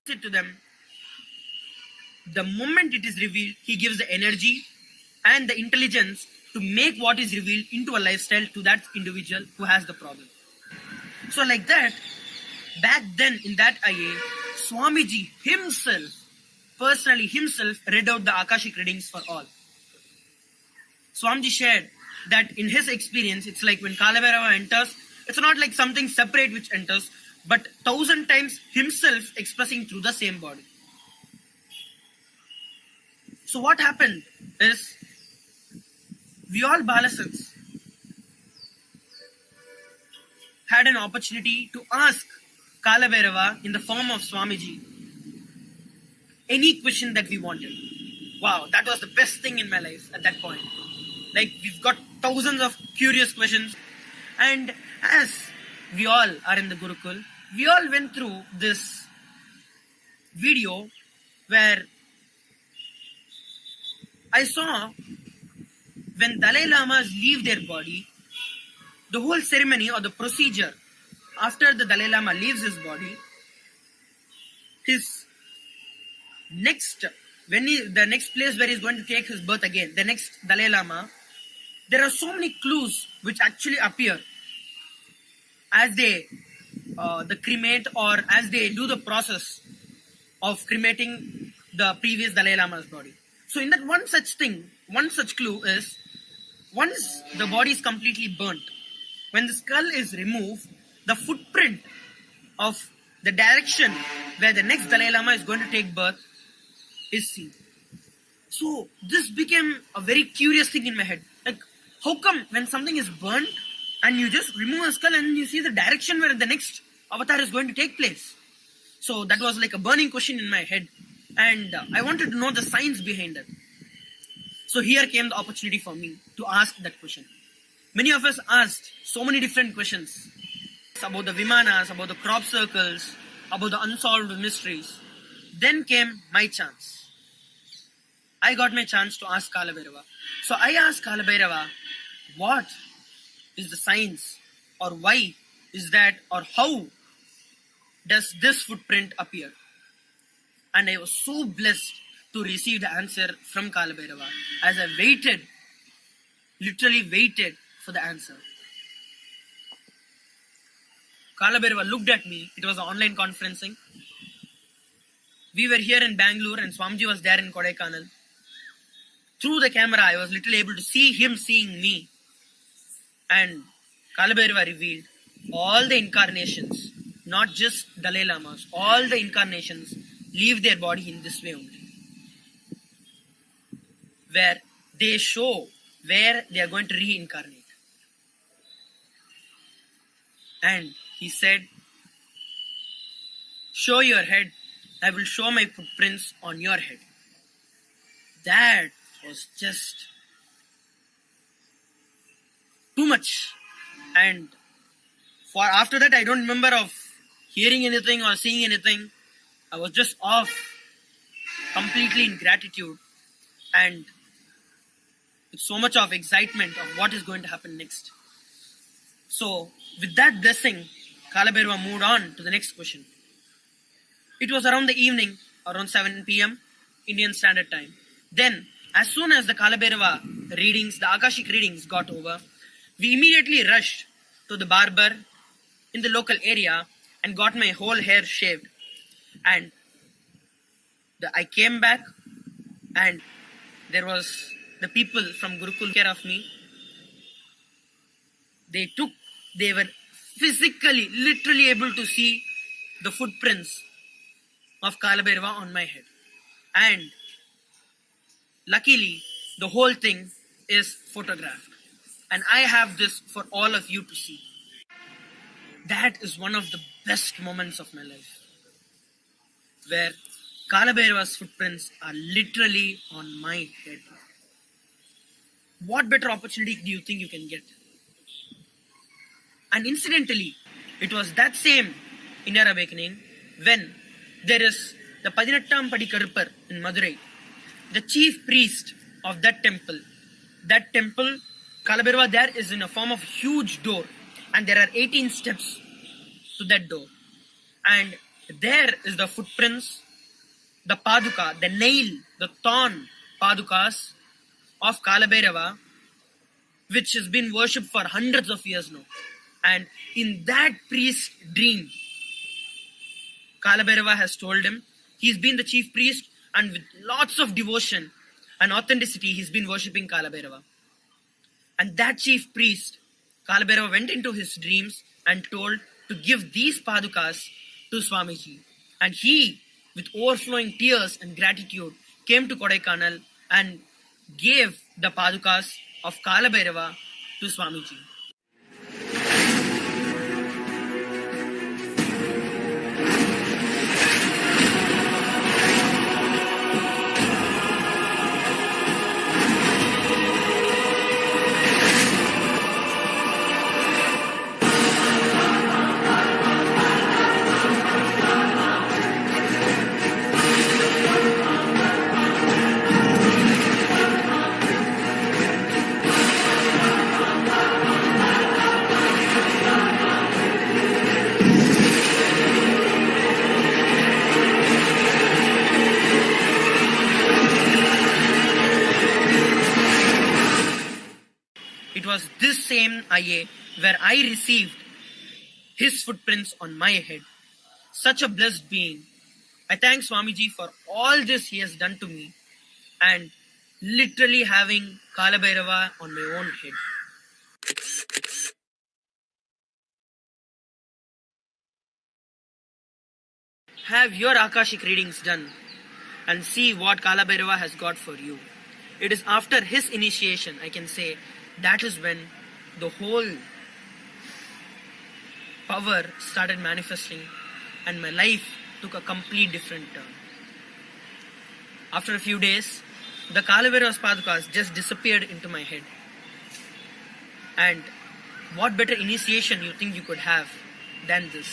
it to them. The moment it is revealed, he gives the energy and the intelligence to make what is revealed into a lifestyle to that individual who has the problem. So like that, back then in that IA, Swamiji himself, personally himself, read out the Akashic readings for all. Swamiji shared that in his experience, it's like when Kalabhairava enters, it's not like something separate which enters, but 1,000 times himself expressing through the same body. So what happened is, we all Balasans had an opportunity to ask Kalabhairava in the form of Swamiji any question that we wanted. Wow, that was the best thing in my life at that point. Like, we've got thousands of curious questions. And as we all are in the Gurukul, we all went through this video where I saw when Dalai Lamas leave their body, the whole ceremony or the procedure after the Dalai Lama leaves his body, his next, the next place where he's going to take his birth again, the next Dalai Lama, there are so many clues which actually appear as they the cremate, or as they do the process of cremating the previous Dalai Lama's body. So in that one such clue is, once the body is completely burnt, when the skull is removed, the footprint of the direction where the next Dalai Lama is going to take birth is seen. So this became a very curious thing in my head. Like, how come when something is burnt and you just remove a skull and you see the direction where the next avatar is going to take place? So that was like a burning question in my head, and I wanted to know the science behind it. So here came the opportunity for me to ask that question. Many of us asked so many different questions about the Vimanas, about the crop circles, about the unsolved mysteries. Then came my chance. I got my chance to ask Kalabhairava. So I asked Kalabhairava, what is the science, or why is that, or how does this footprint appear? And I was so blessed to receive the answer from Kalabhairava as I waited, literally waited for the answer. Kalabhairava looked at me. It was an online conferencing. We were here in Bangalore and Swamiji was there in Kodaikanal. Through the camera, I was literally able to see him seeing me. And Kalabhairava revealed all the incarnations, not just Dalai Lamas, all the incarnations leave their body in this way only, where they show where they are going to reincarnate. And he said, show your head, I will show my footprints on your head. That was just too much. And for after that, I don't remember of hearing anything or seeing anything. I was just off, completely in gratitude, and with so much of excitement of what is going to happen next. So with that blessing, Kalabhairava moved on to the next question. It was around the evening, around 7 p.m. Indian Standard Time. Then, as soon as the Kalabhairava readings, the Akashic readings got over, we immediately rushed to the barber in the local area and got my whole hair shaved. And I came back, and there was the people from Gurukul care of me. They were physically, literally able to see the footprints of Kalabhairava on my head. And luckily, the whole thing is photographed. And I have this for all of you to see. That is one of the best moments of my life, where Kalabhairava's footprints are literally on my head. What better opportunity do you think you can get? And incidentally, it was that same inner awakening when there is the Padinattam Padi Karupar in Madurai, the chief priest of that temple. That temple, Kalabhairava there is in a form of huge door, and there are 18 steps to that door. And There is the footprints, the paduka, the nail, the thorn padukas of Kalabhairava, which has been worshipped for hundreds of years now. And in that priest's dream, Kalabhairava has told him he's been the chief priest, and with lots of devotion and authenticity, he's been worshipping Kalabhairava. And that chief priest, Kalabhairava, went into his dreams and told to give these padukas to Swamiji. And he, with overflowing tears and gratitude, came to Kodaikanal and gave the padukas of Kalabhairava to Swamiji. It was this same IA where I received his footprints on my head. Such a blessed being. I thank Swamiji for all this he has done to me and literally having Kalabhairava on my own head. Have your Akashic readings done and see what Kalabhairava has got for you. It is after his initiation, I can say, that is when the whole power started manifesting and my life took a complete different turn. After a few days, the Kalabhairava's padukas just disappeared into my head. And what better initiation you think you could have than this?